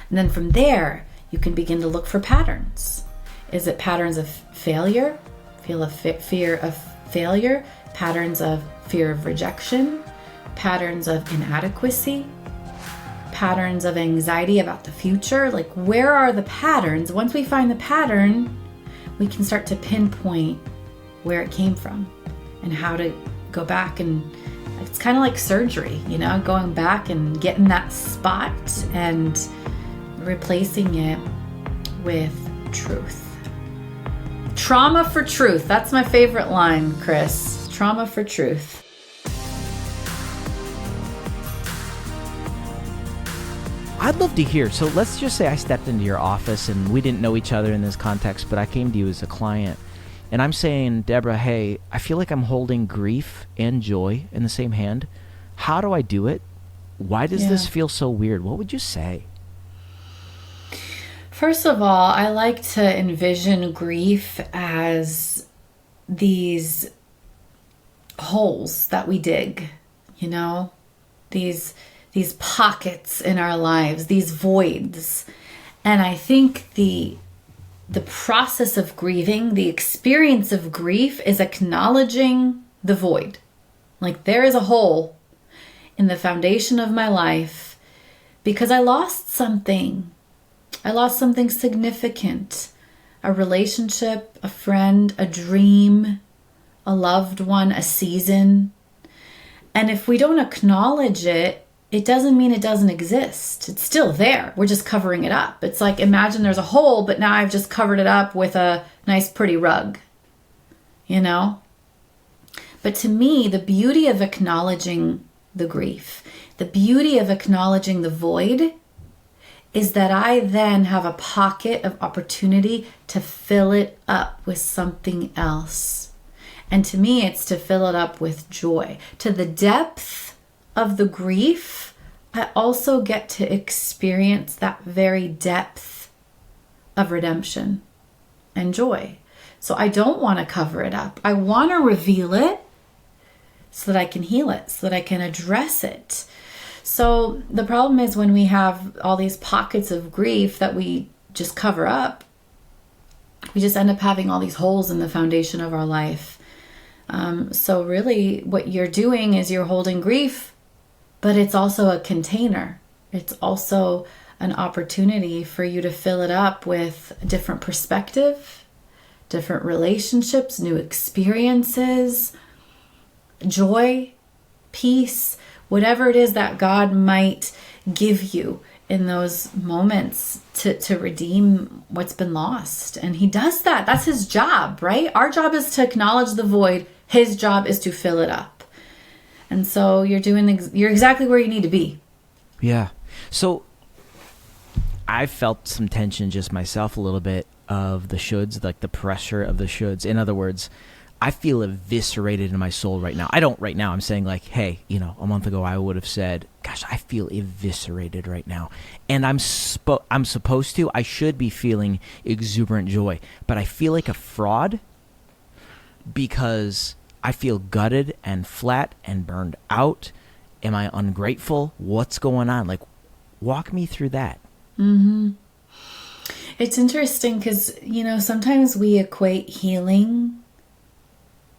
And then from there, you can begin to look for patterns. Is it patterns of failure? Fear of failure? Patterns of fear of rejection? Patterns of inadequacy? Patterns of anxiety about the future? Like, where are the patterns? Once we find the pattern, we can start to pinpoint where it came from and how to go back. And it's kind of like surgery, going back and getting that spot and replacing it with truth. Trauma for truth. That's my favorite line, Chris. Trauma for truth. I'd love to hear. So let's just say I stepped into your office and we didn't know each other in this context, but I came to you as a client. And I'm saying, Debra, hey, I feel like I'm holding grief and joy in the same hand. How do I do it? Why does this feel so weird? What would you say? First of all, I like to envision grief as these holes that we dig, these pockets in our lives, these voids. And I think the process of grieving, the experience of grief, is acknowledging the void. Like, there is a hole in the foundation of my life because I lost something. I lost something significant. A relationship, a friend, a dream, a loved one, a season. And if we don't acknowledge it, it doesn't mean it doesn't exist. It's still there. We're just covering it up. It's like, imagine there's a hole, but now I've just covered it up with a nice, pretty rug, But to me, the beauty of acknowledging the grief, the beauty of acknowledging the void, is that I then have a pocket of opportunity to fill it up with something else. And to me, it's to fill it up with joy. To the depth of the grief, I also get to experience that very depth of redemption and joy. So I don't want to cover it up. I want to reveal it so that I can heal it, so that I can address it. So the problem is when we have all these pockets of grief that we just cover up, we just end up having all these holes in the foundation of our life. So really what you're doing is you're holding grief, but it's also a container. It's also an opportunity for you to fill it up with a different perspective, different relationships, new experiences, joy, peace, whatever it is that God might give you in those moments to redeem what's been lost. And he does that. That's his job, right? Our job is to acknowledge the void. His job is to fill it up. And so you're exactly where you need to be. Yeah. So I felt some tension just myself a little bit of the shoulds, like the pressure of the shoulds. In other words, I feel eviscerated in my soul right now. I don't right now. I'm saying like, hey, a month ago I would have said, gosh, I feel eviscerated right now. And I'm supposed to, I should be feeling exuberant joy. But I feel like a fraud because I feel gutted and flat and burned out. Am I ungrateful? What's going on? Like, walk me through that. Mm-hmm. It's interesting because, sometimes we equate healing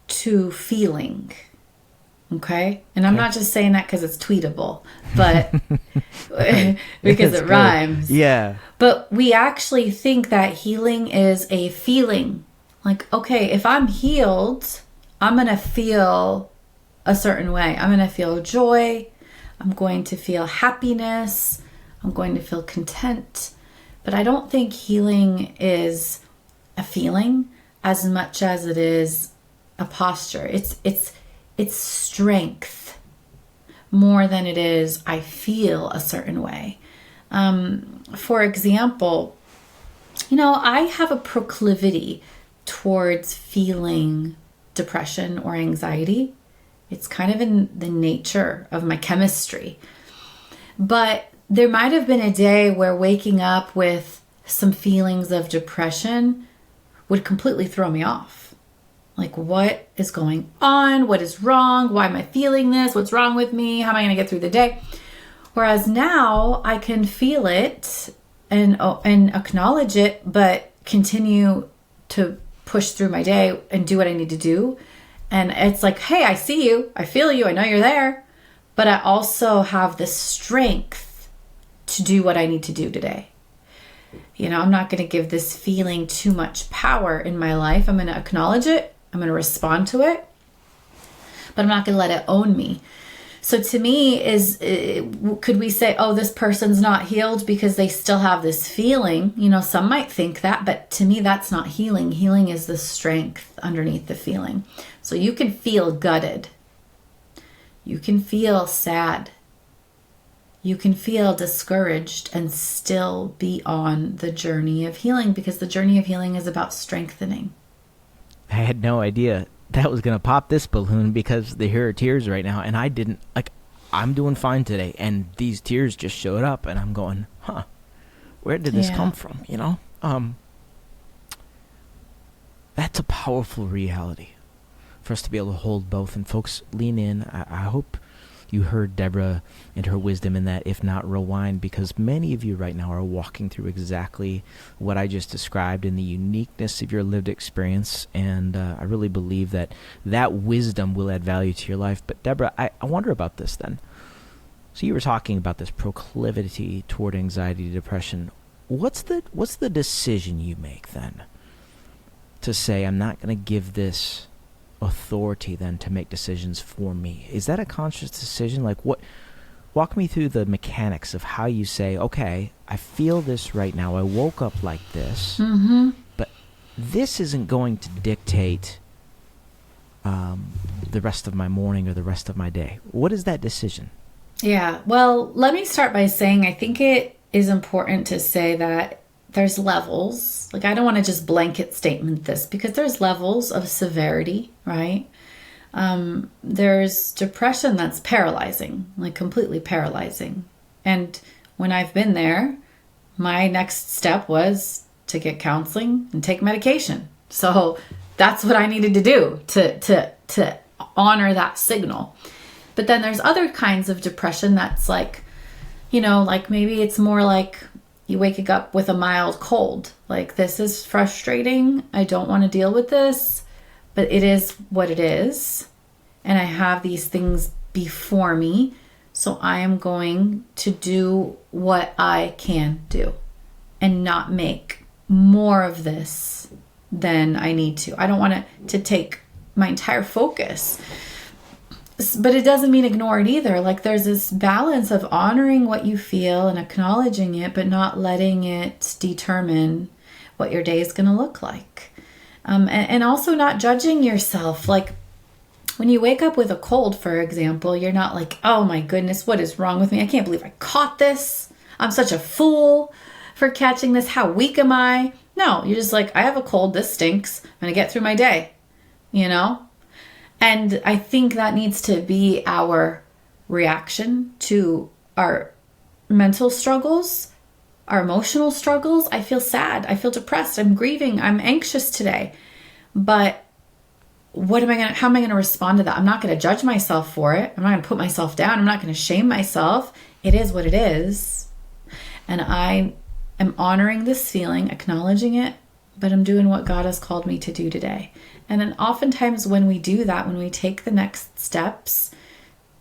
to feeling. Okay? And I'm not just saying that because it's tweetable, but because it rhymes. Yeah. But we actually think that healing is a feeling. Like, okay, if I'm healed, I'm going to feel a certain way. I'm going to feel joy. I'm going to feel happiness. I'm going to feel content. But I don't think healing is a feeling as much as it is a posture. It's strength more than it is I feel a certain way. For example, I have a proclivity towards feeling depression or anxiety. It's kind of in the nature of my chemistry. But there might have been a day where waking up with some feelings of depression would completely throw me off. Like, what is going on? What is wrong? Why am I feeling this? What's wrong with me? How am I going to get through the day? Whereas now I can feel it and acknowledge it, but continue to push through my day and do what I need to do. And it's like, hey, I see you, I feel you, I know you're there, but I also have the strength to do what I need to do today. I'm not going to give this feeling too much power in my life. I'm going to acknowledge it. I'm going to respond to it, but I'm not going to let it own me. So to me, could we say, oh, this person's not healed because they still have this feeling? Some might think that, but to me, that's not healing. Healing is the strength underneath the feeling. So you can feel gutted. You can feel sad. You can feel discouraged and still be on the journey of healing, because the journey of healing is about strengthening. I had no idea that was going to pop this balloon, because here are tears right now, and I didn't, I'm doing fine today, and these tears just showed up, and I'm going, where did this come from, That's a powerful reality for us to be able to hold both. And folks, lean in. I hope you heard Debra and her wisdom in that. If not, rewind, because many of you right now are walking through exactly what I just described in the uniqueness of your lived experience. And I really believe that wisdom will add value to your life. But Debra, I wonder about this then. So you were talking about this proclivity toward anxiety, depression. What's the decision you make then to say, I'm not going to give this authority then to make decisions for me? Is that a conscious decision? Walk me through the mechanics of how you say, okay, I feel this right now, I woke up like this, but this isn't going to dictate the rest of my morning or the rest of my day. What is that decision? Yeah, well, let me start by saying I think it is important to say that there's levels. I don't want to just blanket statement this, because there's levels of severity, right? There's depression that's paralyzing, completely paralyzing. And when I've been there, my next step was to get counseling and take medication. So that's what I needed to do to honor that signal. But then there's other kinds of depression that's maybe it's more like you wake up with a mild cold. This is frustrating. I don't want to deal with this, but it is what it is. And I have these things before me. So I am going to do what I can do and not make more of this than I need to. I don't want it to take my entire focus. But it doesn't mean ignore it either. There's this balance of honoring what you feel and acknowledging it, but not letting it determine what your day is going to look like. And also not judging yourself. When you wake up with a cold, for example, you're not like, oh my goodness, what is wrong with me? I can't believe I caught this. I'm such a fool for catching this. How weak am I? No, you're just like, I have a cold. This stinks. I'm going to get through my day, And I think that needs to be our reaction to our mental struggles, our emotional struggles. I feel sad. I feel depressed. I'm grieving. I'm anxious today. But how am I going to respond to that? I'm not going to judge myself for it. I'm not going to put myself down. I'm not going to shame myself. It is what it is. And I am honoring this feeling, acknowledging it, but I'm doing what God has called me to do today. And then oftentimes when we do that, when we take the next steps,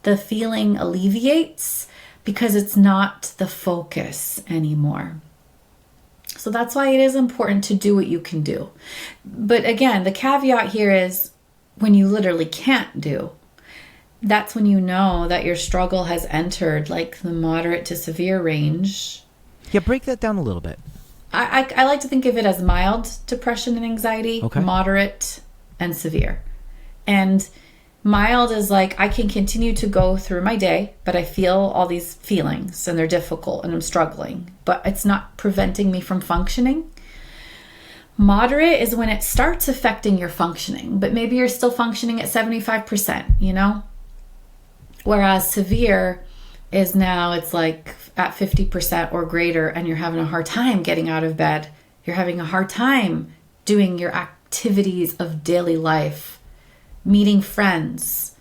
the feeling alleviates because it's not the focus anymore. So that's why it is important to do what you can do. But again, the caveat here is when you literally can't do, that's when you know that your struggle has entered the moderate to severe range. Yeah, break that down a little bit. I like to think of it as mild depression and anxiety, okay, moderate and severe. And mild is I can continue to go through my day, but I feel all these feelings and they're difficult and I'm struggling, but it's not preventing me from functioning. Moderate is when it starts affecting your functioning, but maybe you're still functioning at 75%, Whereas severe is now it's at 50% or greater, and you're having a hard time getting out of bed. You're having a hard time doing your activities of daily life, meeting friends,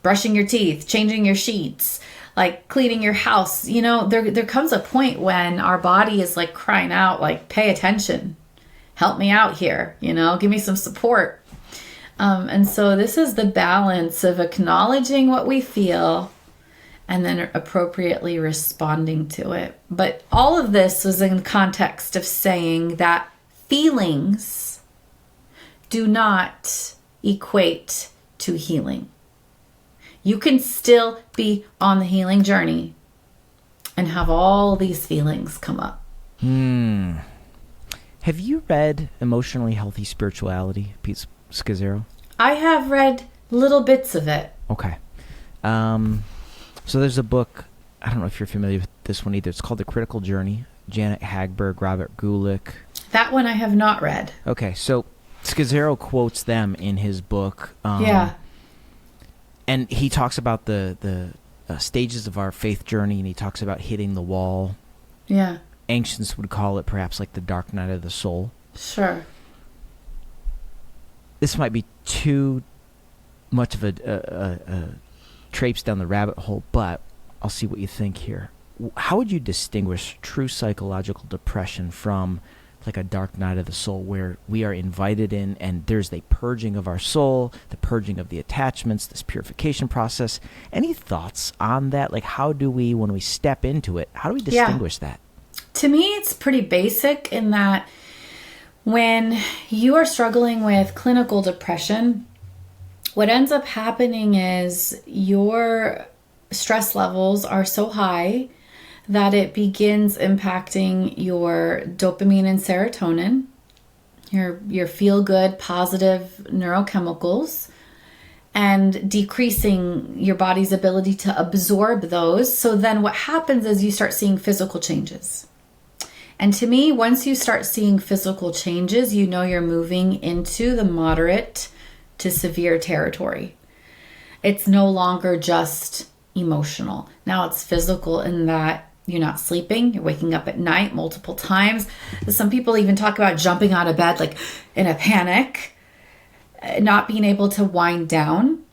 brushing your teeth, changing your sheets. like cleaning your house. You know, there comes a point when our body is like crying out, like, pay attention, help me out here, you know, give me some support. And so this is the balance of acknowledging what we feel and then appropriately responding to it. But all of this was in context of saying that feelings do not equate to healing. You can still be on the healing journey and have all these feelings come up. Have you read Emotionally Healthy Spirituality, Pete Scazzero? I have read little bits of it. Okay. So there's a book, I don't know if you're familiar with this one either. It's called The Critical Journey. Janet Hagberg, Robert Gulick. That one I have not read. Okay, so Scazzero quotes them in his book. Yeah. And he talks about the stages of our faith journey, and he talks about hitting the wall. Yeah. Ancients would call it perhaps like the dark night of the soul. Sure. This might be too much of a traipse down the rabbit hole, but I'll see what you think here. How would you distinguish true psychological depression from like a dark night of the soul, where we are invited in and there's the purging of our soul, the purging of the attachments, this purification process? Any thoughts on that? Like, how do we, when we step into it, how do we distinguish that? To me, it's pretty basic in that when you are struggling with clinical depression, what ends up happening is your stress levels are so high that it begins impacting your dopamine and serotonin, your feel-good, positive neurochemicals, and decreasing your body's ability to absorb those. So then what happens is you start seeing physical changes. And to me, once you start seeing physical changes, you know you're moving into the moderate to severe territory. It's no longer just emotional. Now it's physical in that you're not sleeping, you're waking up at night multiple times. Some people even talk about jumping out of bed like in a panic, not being able to wind down.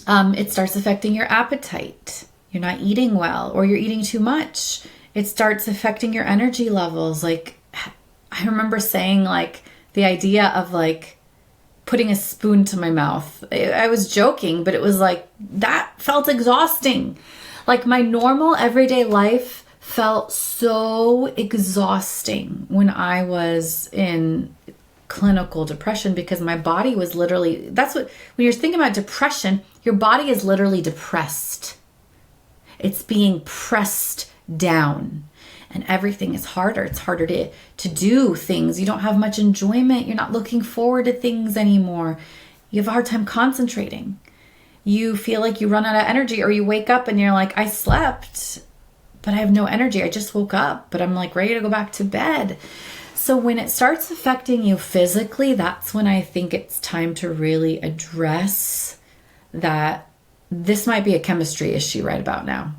It starts affecting your appetite. You're not eating well, or you're eating too much. It starts affecting your energy levels. Like, I remember saying like the idea of like putting a spoon to my mouth. I was joking, but it was like, that felt exhausting. Like my normal everyday life felt so exhausting when I was in clinical depression, because my body was literally, that's what, when you're thinking about depression, your body is literally depressed. It's being pressed down. And everything is harder. It's harder to do things. You don't have much enjoyment. You're not looking forward to things anymore. You have a hard time concentrating. You feel like you run out of energy, or you wake up and you're like, I slept, but I have no energy. I just woke up, but I'm like ready to go back to bed. So when it starts affecting you physically, that's when I think it's time to really address that this might be a chemistry issue right about now.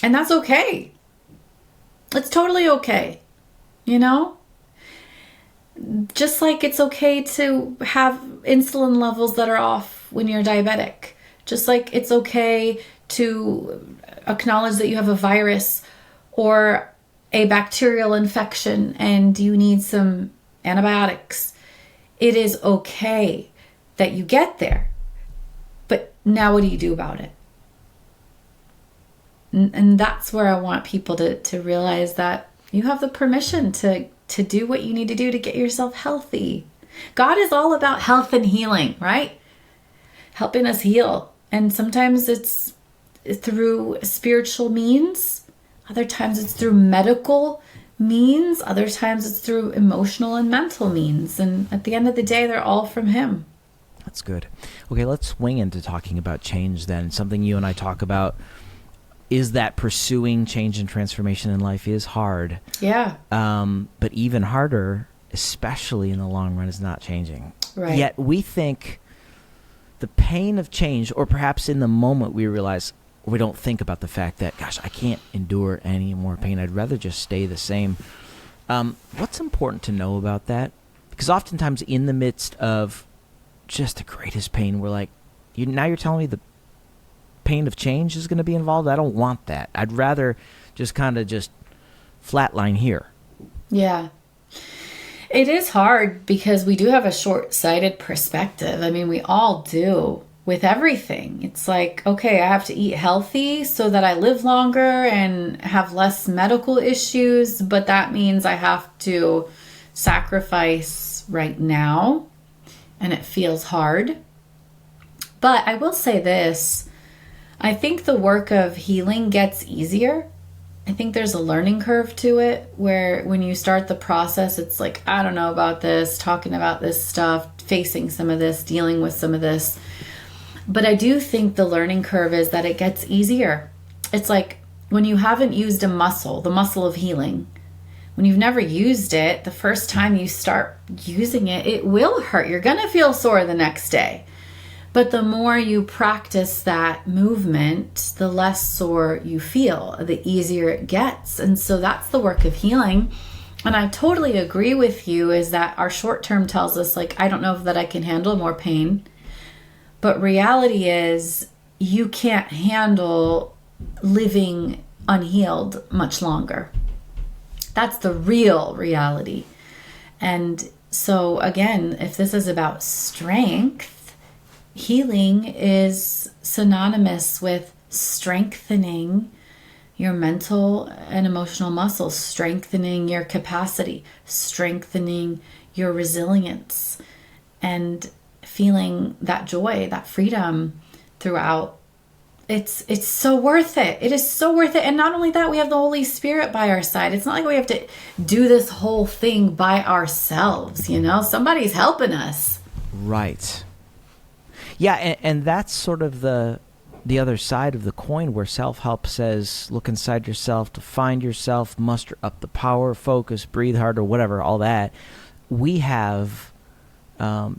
And that's okay. It's totally okay. You know? Just like it's okay to have insulin levels that are off when you're diabetic. Just like it's okay to acknowledge that you have a virus or a bacterial infection and you need some antibiotics. It is okay that you get there. But now what do you do about it? And that's where I want people to realize that you have the permission to do what you need to do to get yourself healthy. God is all about health and healing, right? Helping us heal. And sometimes it's through spiritual means. Other times it's through medical means. Other times it's through emotional and mental means. And at the end of the day, they're all from Him. That's good. Okay, let's swing into talking about change then. Something you and I talk about is that pursuing change and transformation in life is hard. Yeah. But even harder, especially in the long run, is not changing. Right. Yet we think the pain of change, or perhaps in the moment we realize, we don't think about the fact that, gosh, I can't endure any more pain. I'd rather just stay the same. What's important to know about that? Because oftentimes in the midst of just the greatest pain, we're like, now you're telling me pain of change is going to be involved. I don't want that. I'd rather just kind of just flatline here. Yeah. It is hard because we do have a short-sighted perspective. I mean, we all do with everything. It's like, okay, I have to eat healthy so that I live longer and have less medical issues, but that means I have to sacrifice right now, and it feels hard. But I will say this, I think the work of healing gets easier. I think there's a learning curve to it where when you start the process, it's like, I don't know about this, talking about this stuff, facing some of this, dealing with some of this. But I do think the learning curve is that it gets easier. It's like when you haven't used a muscle, the muscle of healing, when you've never used it, the first time you start using it, it will hurt. You're going to feel sore the next day. But the more you practice that movement, the less sore you feel, the easier it gets. And so that's the work of healing. And I totally agree with you is that our short term tells us, like, I don't know that I can handle more pain. But reality is you can't handle living unhealed much longer. That's the real reality. And so again, if this is about strength, healing is synonymous with strengthening your mental and emotional muscles, strengthening your capacity, strengthening your resilience, and feeling that joy, that freedom throughout. It's so worth it. It is so worth it. And not only that, we have the Holy Spirit by our side. It's not like we have to do this whole thing by ourselves, you know? Somebody's helping us. Right. Yeah, and that's sort of the other side of the coin where self-help says, look inside yourself to find yourself, muster up the power, focus, breathe harder, whatever, all that. We have,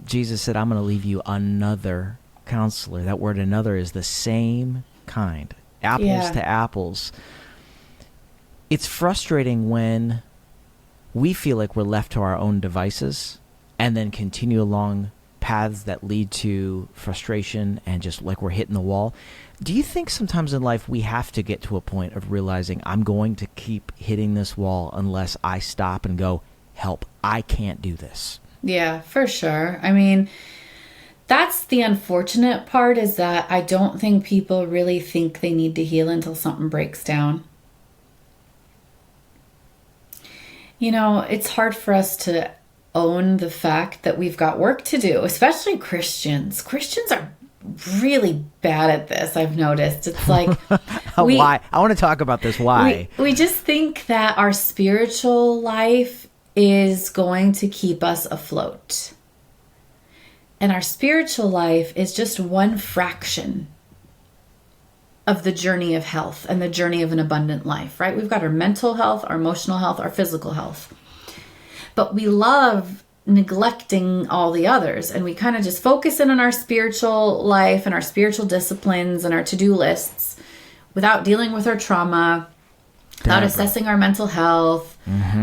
Jesus said, I'm going to leave you another counselor. That word another is the same kind, apples to apples. It's frustrating when we feel like we're left to our own devices and then continue along paths that lead to frustration and just like we're hitting the wall. Do you think sometimes in life we have to get to a point of realizing I'm going to keep hitting this wall unless I stop and go, help, I can't do this? Yeah, for sure. I mean, that's the unfortunate part, is that I don't think people really think they need to heal until something breaks down. You know, it's hard for us to own the fact that we've got work to do, especially Christians. Christians are really bad at this, I've noticed. It's like... Why? I want to talk about this. Why? We just think that our spiritual life is going to keep us afloat. And our spiritual life is just one fraction of the journey of health and the journey of an abundant life, right? We've got our mental health, our emotional health, our physical health. But we love neglecting all the others, and we kind of just focus in on our spiritual life and our spiritual disciplines and our to-do lists without dealing with our trauma, without assessing our mental health,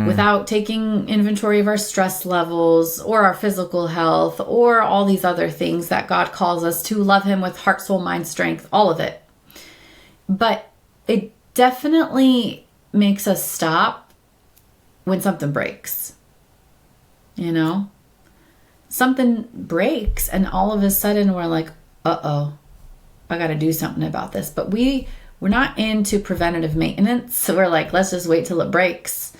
without taking inventory of our stress levels or our physical health or all these other things that God calls us to love Him with heart, soul, mind, strength, all of it. But it definitely makes us stop when something breaks. You know, something breaks and all of a sudden we're like, uh-oh, I got to do something about this. But we're not into preventative maintenance. So we're like, let's just wait till it breaks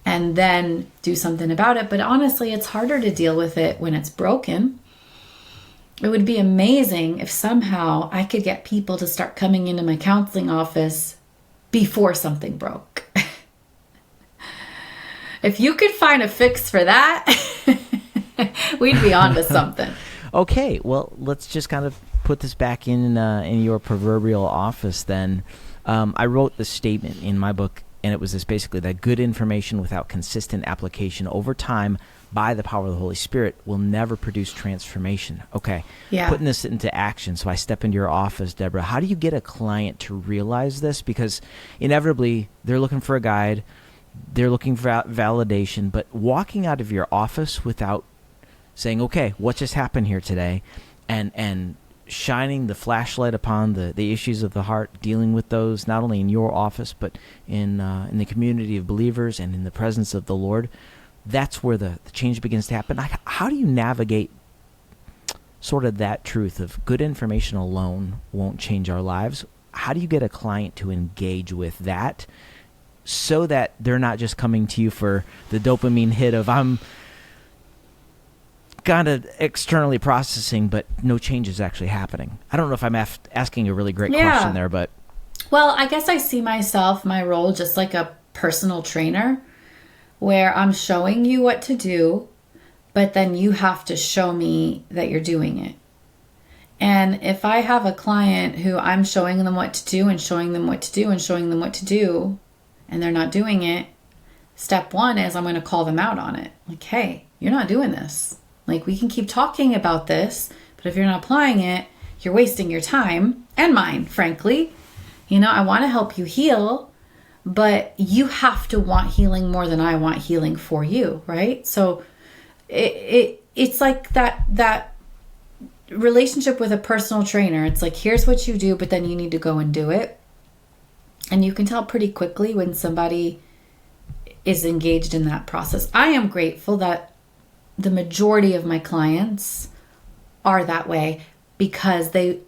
and then do something about it. But honestly, it's harder to deal with it when it's broken. It would be amazing if somehow I could get people to start coming into my counseling office before something broke. If you could find a fix for that, we'd be on to something. Okay, well, let's just kind of put this back in your proverbial office then. I wrote this statement in my book, and it was this basically, that good information without consistent application over time by the power of the Holy Spirit will never produce transformation. Okay, putting this into action. So I step into your office, Debra. How do you get a client to realize this? Because inevitably, they're looking for a guide. They're looking for validation, but walking out of your office without saying, okay, what just happened here today? And shining the flashlight upon the issues of the heart, dealing with those not only in your office but in the community of believers and in the presence of the Lord, that's where the change begins to happen. How do you navigate sort of that truth of good information alone won't change our lives? How do you get a client to engage with that so that they're not just coming to you for the dopamine hit of I'm kind of externally processing, but no change is actually happening? I don't know if I'm asking a really great question there, but... Well, I guess I see my role just like a personal trainer, where I'm showing you what to do, but then you have to show me that you're doing it. And if I have a client who I'm showing them what to do and showing them what to do and showing them what to do, and they're not doing it, step one is I'm going to call them out on it. Like, hey, you're not doing this. Like, we can keep talking about this, but if you're not applying it, you're wasting your time and mine, frankly. You know, I want to help you heal, but you have to want healing more than I want healing for you, right? So it's like that relationship with a personal trainer. It's like, here's what you do, but then you need to go and do it. And you can tell pretty quickly when somebody is engaged in that process. I am grateful that the majority of my clients are that way because they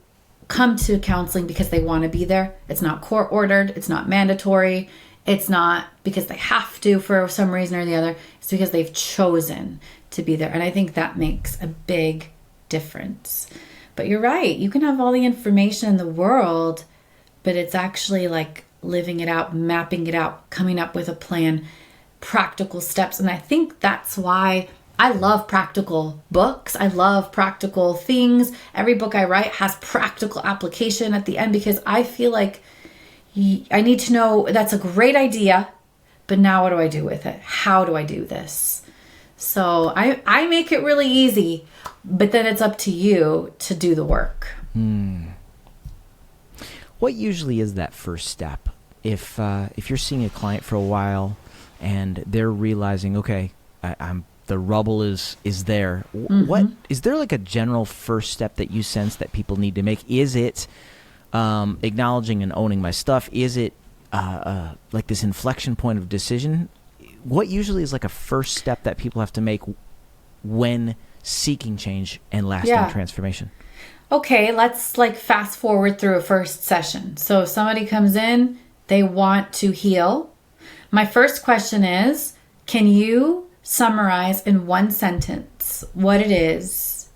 come to counseling because they want to be there. It's not court ordered. It's not mandatory. It's not because they have to for some reason or the other. It's because they've chosen to be there. And I think that makes a big difference. But you're right. You can have all the information in the world, but it's actually like living it out, mapping it out, coming up with a plan, practical steps. And I think that's why I love practical books. I love practical things. Every book I write has practical application at the end because I feel like I need to know that's a great idea, but now what do I do with it? How do I do this? So I make it really easy, but then it's up to you to do the work. What usually is that first step? If you're seeing a client for a while and they're realizing, okay, the rubble is there. What is there like a general first step that you sense that people need to make? Is it acknowledging and owning my stuff? Is it like this inflection point of decision? What usually is like a first step that people have to make when seeking change and lasting transformation? Okay, let's like fast forward through a first session. So if somebody comes in, they want to heal. My first question is, can you summarize in one sentence what it is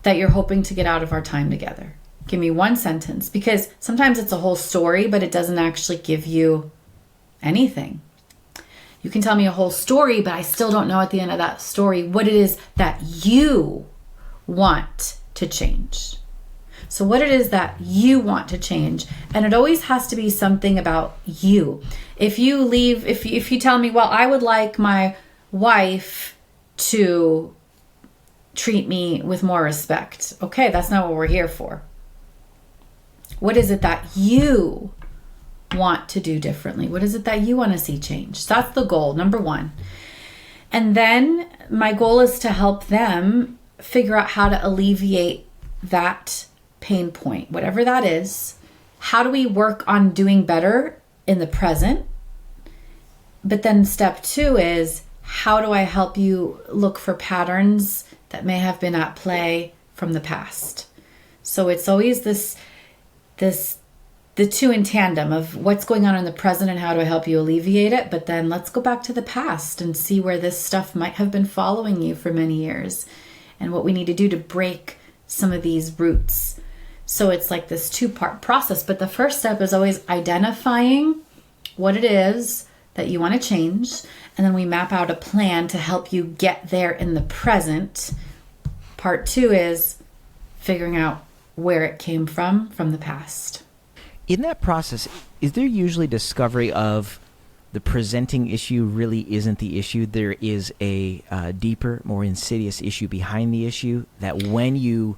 that you're hoping to get out of our time together? Give me one sentence, because sometimes it's a whole story, but it doesn't actually give you anything. You can tell me a whole story, but I still don't know at the end of that story what it is that you want to change. So what it is that you want to change, and it always has to be something about you. If you tell me, well, I would like my wife to treat me with more respect. Okay, that's not what we're here for. What is it that you want to do differently? What is it that you want to see change? So that's the goal, number one. And then my goal is to help them figure out how to alleviate that pain point, whatever that is. How do we work on doing better in the present? But then step two is, how do I help you look for patterns that may have been at play from the past? So it's always the two in tandem of what's going on in the present and how do I help you alleviate it? But then let's go back to the past and see where this stuff might have been following you for many years and what we need to do to break some of these roots. So it's like this two-part process. But the first step is always identifying what it is that you want to change. And then we map out a plan to help you get there in the present. Part two is figuring out where it came from the past. In that process, is there usually discovery of the presenting issue really isn't the issue? There is a deeper, more insidious issue behind the issue that when you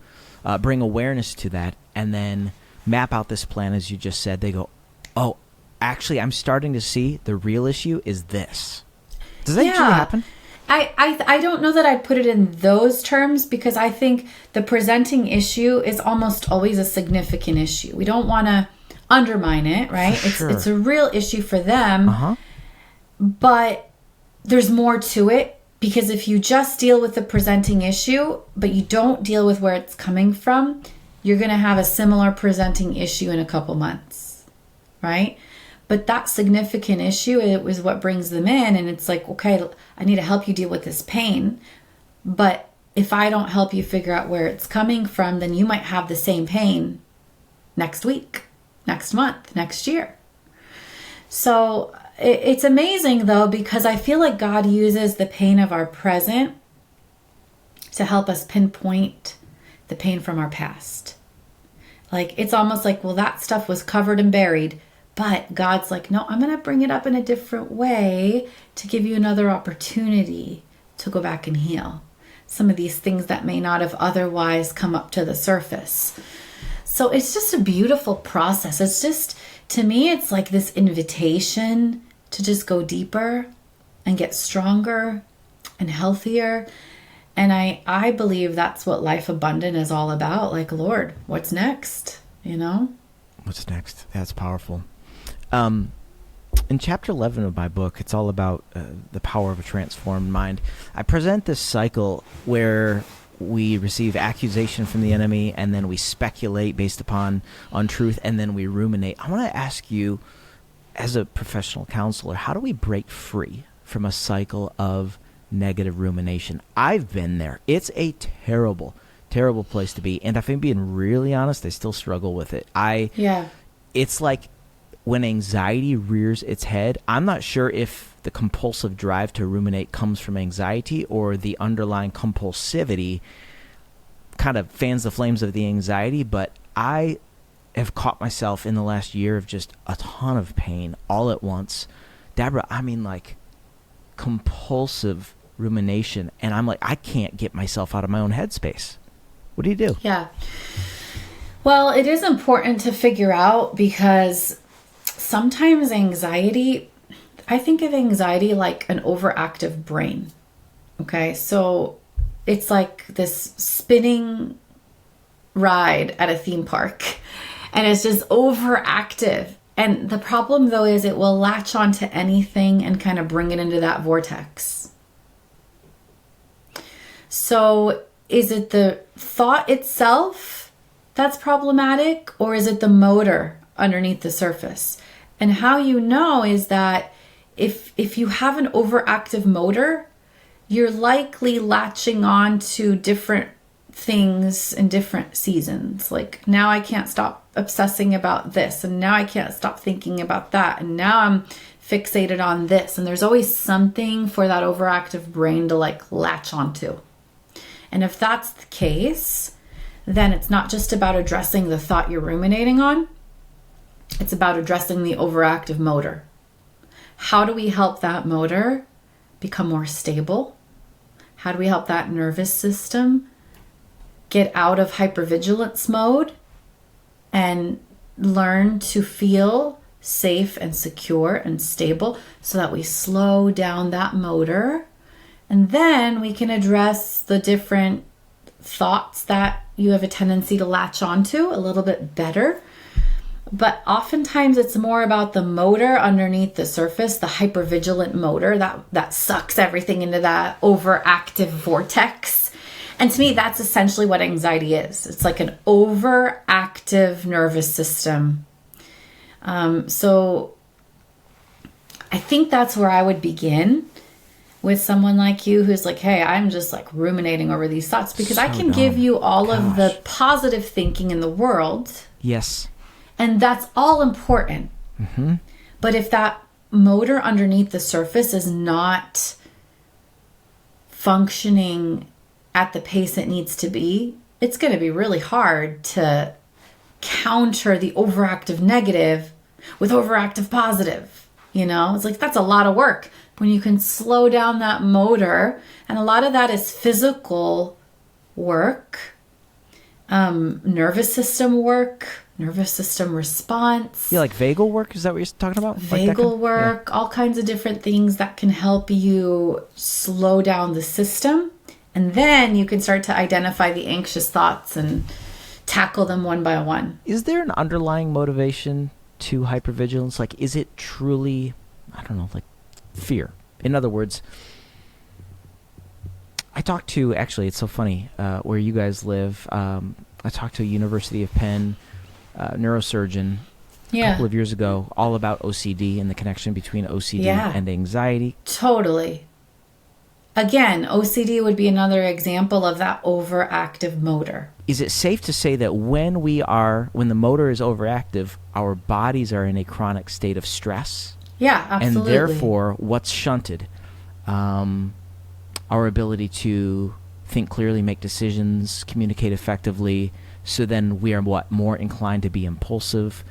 bring awareness to that and then map out this plan, as you just said, they go, oh, actually, I'm starting to see the real issue is this. Does that usually happen? I don't know that I'd put it in those terms, because I think the presenting issue is almost always a significant issue. We don't want to undermine it, right? It's a real issue for them, but there's more to it, because if you just deal with the presenting issue, but you don't deal with where it's coming from, you're going to have a similar presenting issue in a couple months, right? But that significant issue, it was what brings them in. And it's like, okay, I need to help you deal with this pain. But if I don't help you figure out where it's coming from, then you might have the same pain next week, next month, next year. So it's amazing, though, because I feel like God uses the pain of our present to help us pinpoint the pain from our past. Like, it's almost like, well, that stuff was covered and buried. But God's like, no, I'm going to bring it up in a different way to give you another opportunity to go back and heal some of these things that may not have otherwise come up to the surface. So it's just a beautiful process. It's just, to me, it's like this invitation to just go deeper and get stronger and healthier. And I believe that's what life abundant is all about. Like, Lord, what's next? You know? What's next? That's powerful. In chapter 11 of my book, it's all about the power of a transformed mind. I present this cycle where we receive accusation from the enemy, and then we speculate based upon untruth, and then we ruminate. I want to ask you, as a professional counselor, how do we break free from a cycle of negative rumination? I've been there. It's a terrible, terrible place to be. And if I'm being really honest, I still struggle with it. It's like when anxiety rears its head, I'm not sure if the compulsive drive to ruminate comes from anxiety or the underlying compulsivity kind of fans the flames of the anxiety, but I have caught myself in the last year of just a ton of pain all at once. Debra, I mean, like compulsive rumination, and I'm like, I can't get myself out of my own headspace. What do you do? Yeah. Well, it is important to figure out, because sometimes anxiety, I think of anxiety like an overactive brain. Okay, so it's like this spinning ride at a theme park, and it's just overactive. And the problem, though, is it will latch onto anything and kind of bring it into that vortex. So is it the thought itself that's problematic, or is it the motor underneath the surface? And how you know is that if you have an overactive motor, you're likely latching on to different things in different seasons. Like, now I can't stop obsessing about this, and now I can't stop thinking about that, and now I'm fixated on this. And there's always something for that overactive brain to like latch onto. And if that's the case, then it's not just about addressing the thought you're ruminating on. It's about addressing the overactive motor. How do we help that motor become more stable? How do we help that nervous system get out of hypervigilance mode and learn to feel safe and secure and stable, so that we slow down that motor? And then we can address the different thoughts that you have a tendency to latch onto a little bit better. But oftentimes it's more about the motor underneath the surface, the hypervigilant motor that sucks everything into that overactive vortex. And to me, that's essentially what anxiety is. It's like an overactive nervous system. So I think that's where I would begin with someone like you who's like, hey, I'm just like ruminating over these thoughts, because I can give you all of the positive thinking in the world. Yes. And that's all important. Mm-hmm. But if that motor underneath the surface is not functioning at the pace it needs to be, it's going to be really hard to counter the overactive negative with overactive positive. You know, it's like, that's a lot of work when you can slow down that motor. And a lot of that is physical work, nervous system work, nervous system response. Yeah, like vagal work? Is that what you're talking about? Vagal work, all kinds of different things that can help you slow down the system. And then you can start to identify the anxious thoughts and tackle them one by one. Is there an underlying motivation to hypervigilance? Like, is it truly, I don't know, like fear? In other words, I talked to, actually, it's so funny, where you guys live. I talked to a University of Penn neurosurgeon a couple of years ago, all about OCD and the connection between OCD and anxiety. Totally. Again, OCD would be another example of that overactive motor. Is it safe to say that when the motor is overactive, our bodies are in a chronic state of stress? Yeah, absolutely. And therefore, what's shunted? Our ability to think clearly, make decisions, communicate effectively. So then we are more inclined to be impulsive,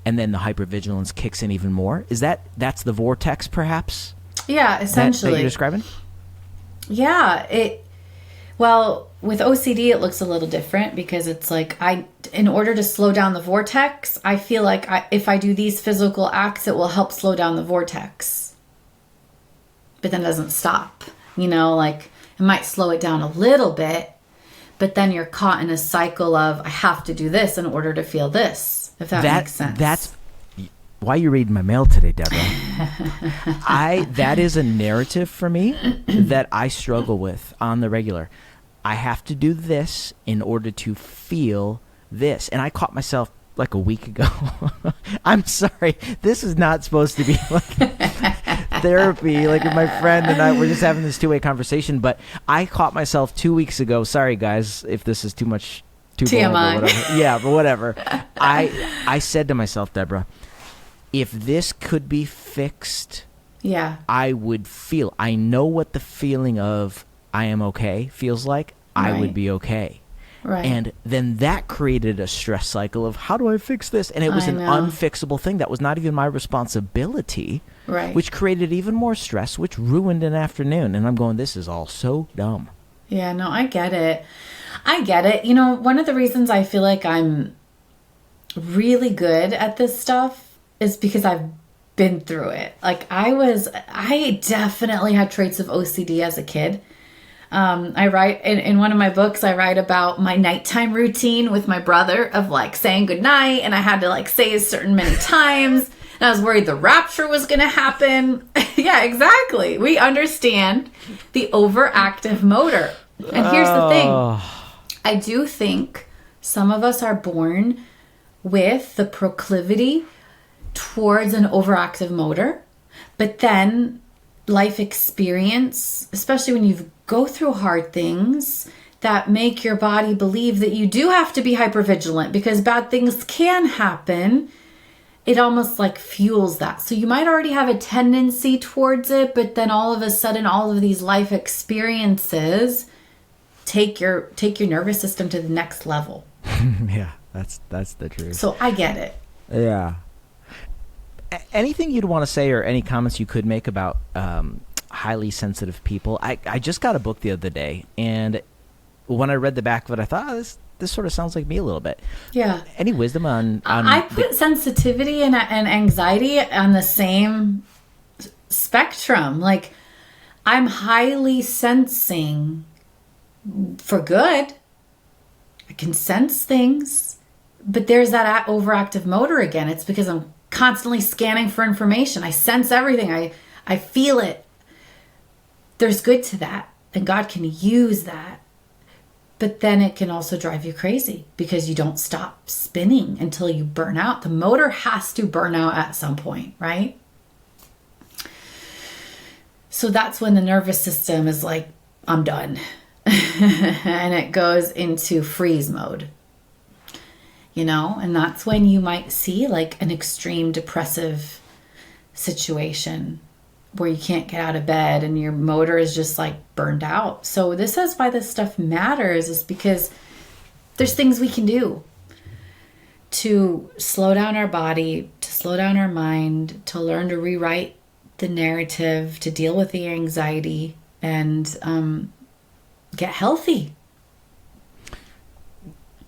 and then the hypervigilance kicks in even more. That's the vortex, perhaps? Yeah, essentially. That you're describing? Yeah, well, with OCD it looks a little different because it's like in order to slow down the vortex, I feel like if I do these physical acts, it will help slow down the vortex. But then it doesn't stop. Like it might slow it down a little bit, but then you're caught in a cycle of I have to do this in order to feel this, if that makes sense. That's why you're reading my mail today, Debra. That is a narrative for me that I struggle with on the regular. I have to do this in order to feel this. And I caught myself like a week ago. I'm sorry. This is not supposed to be like therapy. Like my friend and I, we're just having this two-way conversation. But I caught myself 2 weeks ago. Sorry, guys, if this is too much. Too TMI. Whatever. Yeah, but whatever. I said to myself, Debra, if this could be fixed, I would feel. I know what the feeling of I am okay feels like. Right. I would be okay. Right. And then that created a stress cycle of how do I fix this? And it was an unfixable thing that was not even my responsibility, right? Which created even more stress, which ruined an afternoon. And I'm going, this is all so dumb. Yeah, no, I get it. One of the reasons I feel like I'm really good at this stuff is because I've been through it. Like I definitely had traits of OCD as a kid. I write in one of my books, I write about my nighttime routine with my brother of like saying goodnight, and I had to like say a certain many times, and I was worried the rapture was going to happen. Yeah, exactly. We understand the overactive motor. And here's the thing. I do think some of us are born with the proclivity towards an overactive motor, but then life experience, especially when you go through hard things that make your body believe that you do have to be hypervigilant because bad things can happen, it almost like fuels that. So you might already have a tendency towards it, but then all of a sudden all of these life experiences take your nervous system to the next level. Yeah, that's the truth. So I get it. Yeah. Anything you'd want to say or any comments you could make about highly sensitive people? I just got a book the other day, and when I read the back of it, I thought, this sort of sounds like me a little bit. Yeah. Any wisdom on I put sensitivity and anxiety on the same spectrum. Like, I'm highly sensing for good. I can sense things, but there's that overactive motor again. It's because I'm constantly scanning for information. I sense everything. I feel it. There's good to that, and God can use that. But then it can also drive you crazy because you don't stop spinning until you burn out. The motor has to burn out at some point, right? So that's when the nervous system is like, I'm done. And it goes into freeze mode. And that's when you might see like an extreme depressive situation where you can't get out of bed and your motor is just like burned out. So this is why this stuff matters, is because there's things we can do to slow down our body, to slow down our mind, to learn to rewrite the narrative, to deal with the anxiety, and get healthy.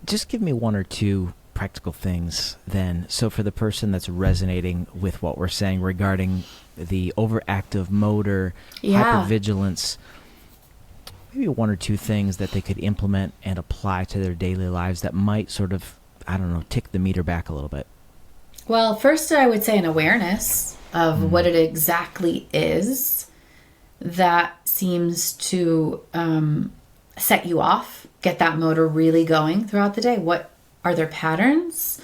Just give me one or two practical things then. So for the person that's resonating with what we're saying regarding the overactive motor, hypervigilance, maybe one or two things that they could implement and apply to their daily lives that might sort of, I don't know, tick the meter back a little bit. Well, first I would say an awareness of what it exactly is that seems to set you off, get that motor really going throughout the day. What are their patterns?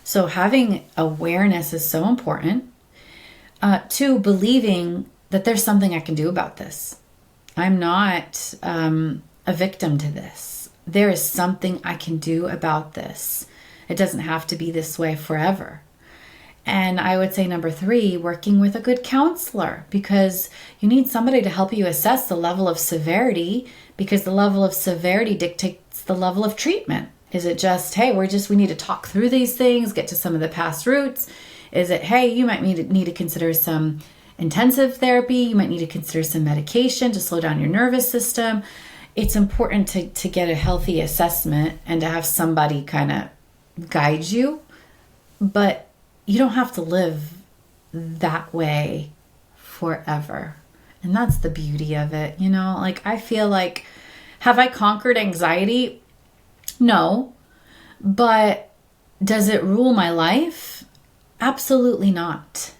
So having awareness is so important. Two, believing that there's something I can do about this. I'm not a victim to this. There is something I can do about this. It doesn't have to be this way forever. And I would say number three, working with a good counselor, because you need somebody to help you assess the level of severity, because the level of severity dictates the level of treatment. Is it just, hey, we need to talk through these things, get to some of the past roots? Is it, hey, you might need to consider some intensive therapy, you might need to consider some medication to slow down your nervous system? It's important to get a healthy assessment and to have somebody kind of guide you, but you don't have to live that way forever. And that's the beauty of it. You know, like I feel like, have I conquered anxiety? No. But does it rule my life? Absolutely not.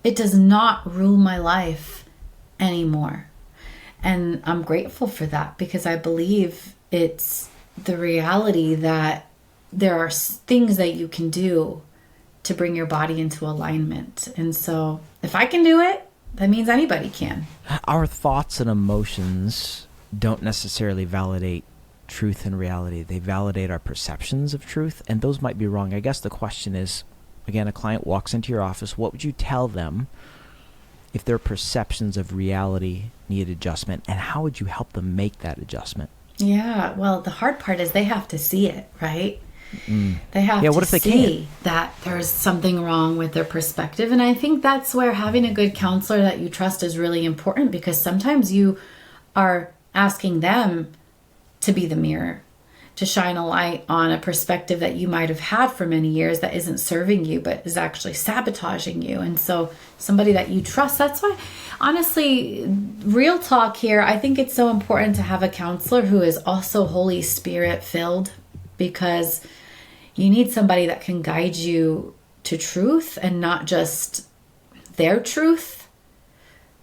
It does not rule my life anymore. And I'm grateful for that, because I believe it's the reality that there are things that you can do to bring your body into alignment. And so if I can do it, that means anybody can. Our thoughts and emotions don't necessarily validate truth and reality. They validate our perceptions of truth, and those might be wrong. I guess the question is, again, a client walks into your office, what would you tell them if their perceptions of reality need adjustment, and how would you help them make that adjustment? Yeah, well, the hard part is they have to see it, right? They have to see that there's something wrong with their perspective. And I think that's where having a good counselor that you trust is really important, because sometimes you are asking them to be the mirror, to shine a light on a perspective that you might have had for many years that isn't serving you, but is actually sabotaging you. And so somebody that you trust, that's why, honestly, real talk here, I think it's so important to have a counselor who is also Holy Spirit filled, because you need somebody that can guide you to truth, and not just their truth,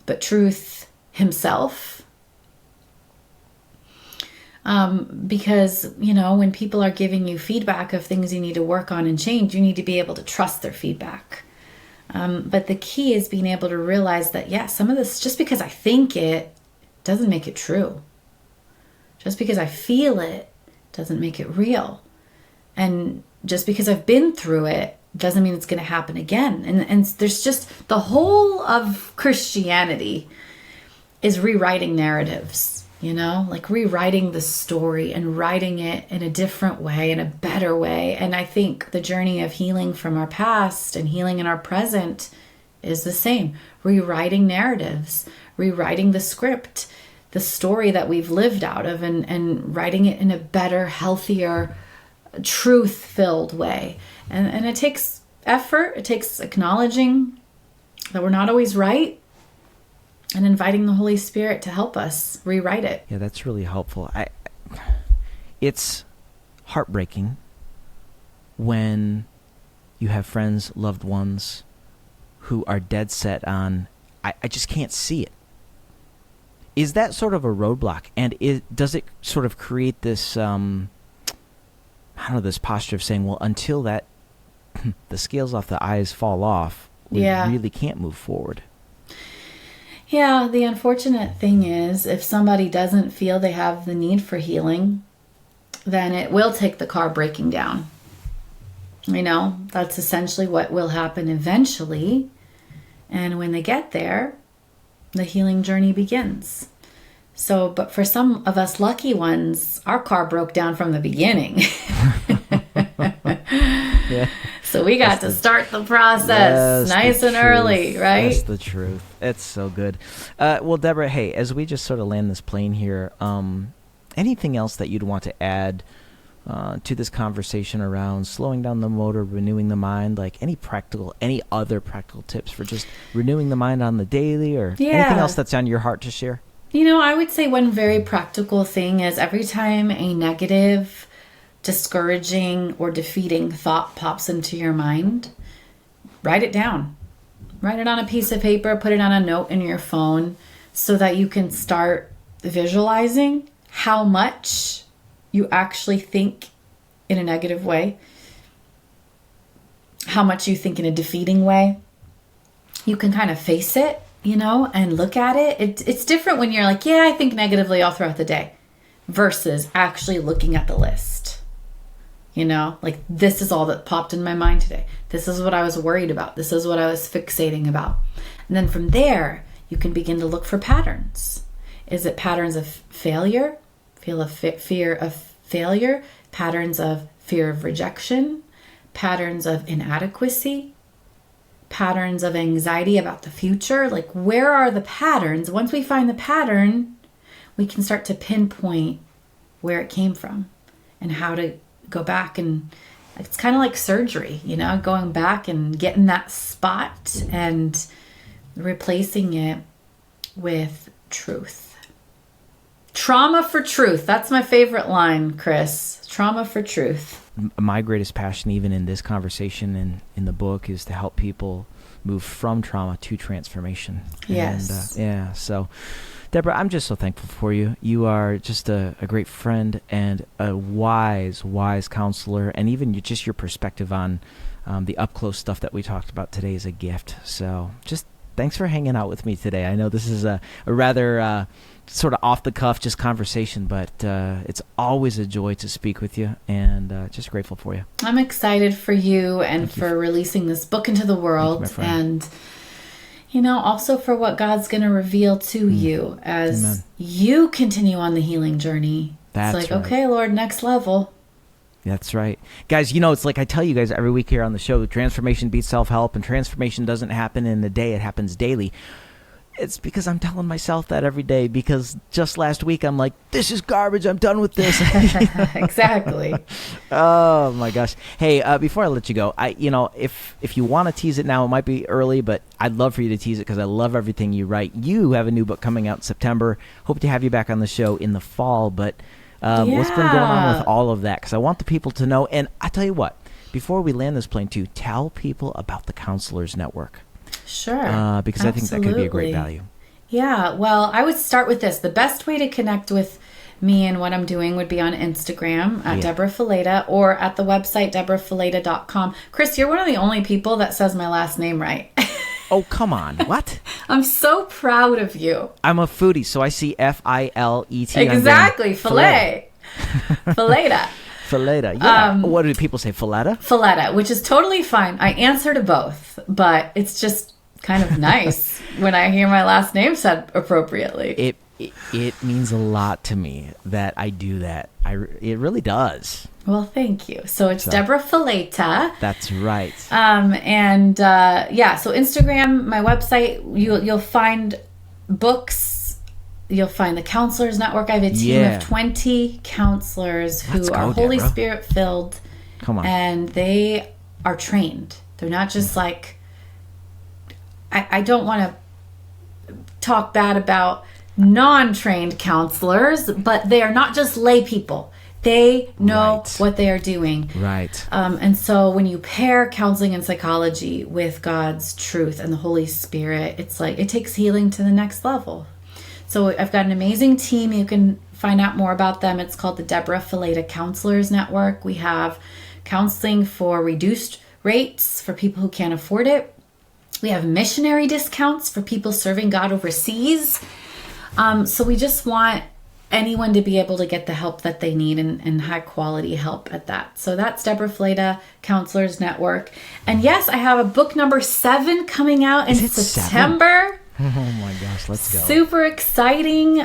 but truth himself. Because, you know, when people are giving you feedback of things you need to work on and change, you need to be able to trust their feedback. But the key is being able to realize that, yeah, some of this, just because I think it doesn't make it true. Just because I feel it doesn't make it real. And just because I've been through it doesn't mean it's going to happen again. And there's just, the whole of Christianity is rewriting narratives. You know, like rewriting the story and writing it in a different way, in a better way. And I think the journey of healing from our past and healing in our present is the same. Rewriting narratives, rewriting the script, the story that we've lived out of, and writing it in a better, healthier, truth-filled way. And it takes effort. It takes acknowledging that we're not always right, and inviting the Holy Spirit to help us rewrite it. Yeah, that's really helpful. It's heartbreaking when you have friends, loved ones, who are dead set on, I just can't see it. Is that sort of a roadblock? And does it sort of create this, this posture of saying, well, until that the scales off the eyes fall off, we really can't move forward? Yeah, the unfortunate thing is, if somebody doesn't feel they have the need for healing, then it will take the car breaking down. You know, that's essentially what will happen eventually. And when they get there, the healing journey begins. So, but for some of us lucky ones, our car broke down from the beginning. Yeah. So we got to start the process nice and early, right? That's the truth. It's so good. Well, Debra, hey, as we just sort of land this plane here, anything else that you'd want to add to this conversation around slowing down the motor, renewing the mind, like any other practical tips for just renewing the mind on the daily, or anything else that's on your heart to share? I would say one very practical thing is every time a negative, discouraging, or defeating thought pops into your mind, write it down. Write it on a piece of paper, put it on a note in your phone so that you can start visualizing how much you actually think in a negative way, how much you think in a defeating way. You can kind of face it, and look at it. It's different when you're like, yeah, I think negatively all throughout the day, versus actually looking at the list. Like, this is all that popped in my mind today. This is what I was worried about. This is what I was fixating about. And then from there, you can begin to look for patterns. Is it patterns of failure? Fear of failure? Patterns of fear of rejection? Patterns of inadequacy? Patterns of anxiety about the future? Like, where are the patterns? Once we find the pattern, we can start to pinpoint where it came from and how to go back. And it's kind of like surgery, going back and getting that spot and replacing it with truth. Trauma for truth. That's my favorite line, Chris. Trauma for truth. My greatest passion, even in this conversation and in the book, is to help people move from trauma to transformation. Yes. And so Debra, I'm just so thankful for you. You are just a great friend and a wise counselor, and even just your perspective on the up-close stuff that we talked about today is a gift. So just thanks for hanging out with me today. I know this is a rather sort of off-the-cuff just conversation, but it's always a joy to speak with you, and just grateful for you. I'm excited for you and for releasing this book into the world, and also for what God's going to reveal to you as Amen. You continue on the healing journey. That's it's like, right. Okay, Lord, next level. That's right. Guys, it's like I tell you guys every week here on the show, transformation beats self-help, and transformation doesn't happen in a day, it happens daily. It's because I'm telling myself that every day, because just last week I'm like, this is garbage, I'm done with this. Exactly. Oh my gosh. Hey, before I let you go, if you want to tease it now, it might be early, but I'd love for you to tease it because I love everything you write. You have a new book coming out in September. Hope to have you back on the show in the fall, but what's been going on with all of that? Because I want the people to know. And I tell you what, before we land this plane too, tell people about the Counselors Network. Sure. Because I think that could be a great value. Yeah. Well, I would start with this. The best way to connect with me and what I'm doing would be on Instagram at Debra Fileta, or at the website debrafileta.com. Chris, you're one of the only people that says my last name right. Oh, come on. What? I'm so proud of you. I'm a foodie, so I see F-I-L-E-T. Exactly. Filet. Fileta. Fileta. Yeah. What do people say? Fileta? Fileta, which is totally fine. I answer to both, but it's just kind of nice when I hear my last name said appropriately. It means a lot to me that I do that. It really does. Well, thank you. So it's Debra Fileta. That's right. So Instagram, my website, you'll find books. You'll find the Counselors Network. I have a team of 20 counselors who are Holy Spirit filled. Come on. And they are trained. They're not just like, I don't want to talk bad about non-trained counselors, but they are not just lay people. They know what they are doing. Right. And so when you pair counseling and psychology with God's truth and the Holy Spirit, it's like it takes healing to the next level. So I've got an amazing team. You can find out more about them. It's called the Debra Fileta Counselors Network. We have counseling for reduced rates for people who can't afford it. We have missionary discounts for people serving God overseas. So we just want anyone to be able to get the help that they need and high quality help at that. So that's Debra Fileta Counselors Network. And yes, I have a book number 7 coming out in September. 7? Oh my gosh, let's go. Super exciting.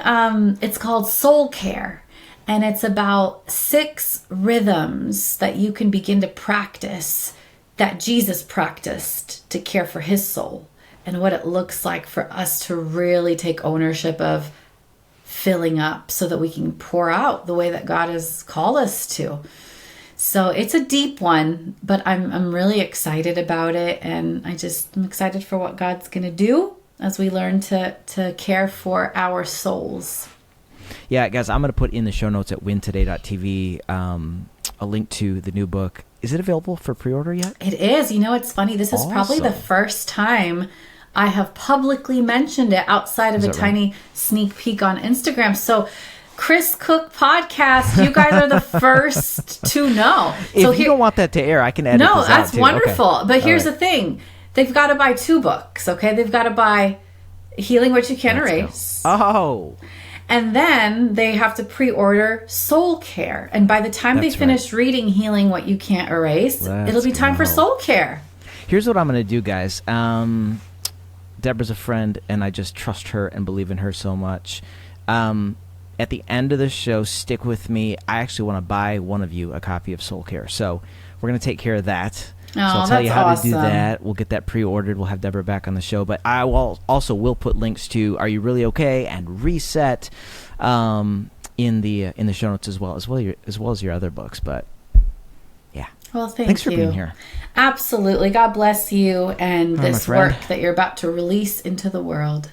It's called Soul Care. And it's about 6 rhythms that you can begin to practice that Jesus practiced to care for his soul, and what it looks like for us to really take ownership of filling up so that we can pour out the way that God has called us to. So it's a deep one, but I'm really excited about it, and I'm excited for what God's going to do as we learn to care for our souls. Yeah, guys, I'm going to put in the show notes at wintoday.tv a link to the new book. Is it available for pre-order yet? It is. You know, it's funny. This is probably the first time I have publicly mentioned it outside of a tiny sneak peek on Instagram. So Chris Cook Podcast, you guys are the first to know. If you don't want that to air, I can edit this out. No, that's wonderful. Okay. But here's the thing. They've got to buy 2 books, okay? They've got to buy Healing What You Can't Erase. Oh. And then they have to pre-order Soul Care. And by the time they finish reading Healing What You Can't Erase, it'll be time for Soul Care. Here's what I'm going to do, guys. Debra's a friend, and I just trust her and believe in her so much. At the end of the show, stick with me. I actually want to buy one of you a copy of Soul Care. So we're going to take care of that. So I'll tell you how to do that. We'll get that pre-ordered. We'll have Debra back on the show. But I will put links to Are You Really Okay and Reset in the show notes as well as your other books. But yeah. Well, thanks for being here. Absolutely. God bless you and this work that you're about to release into the world.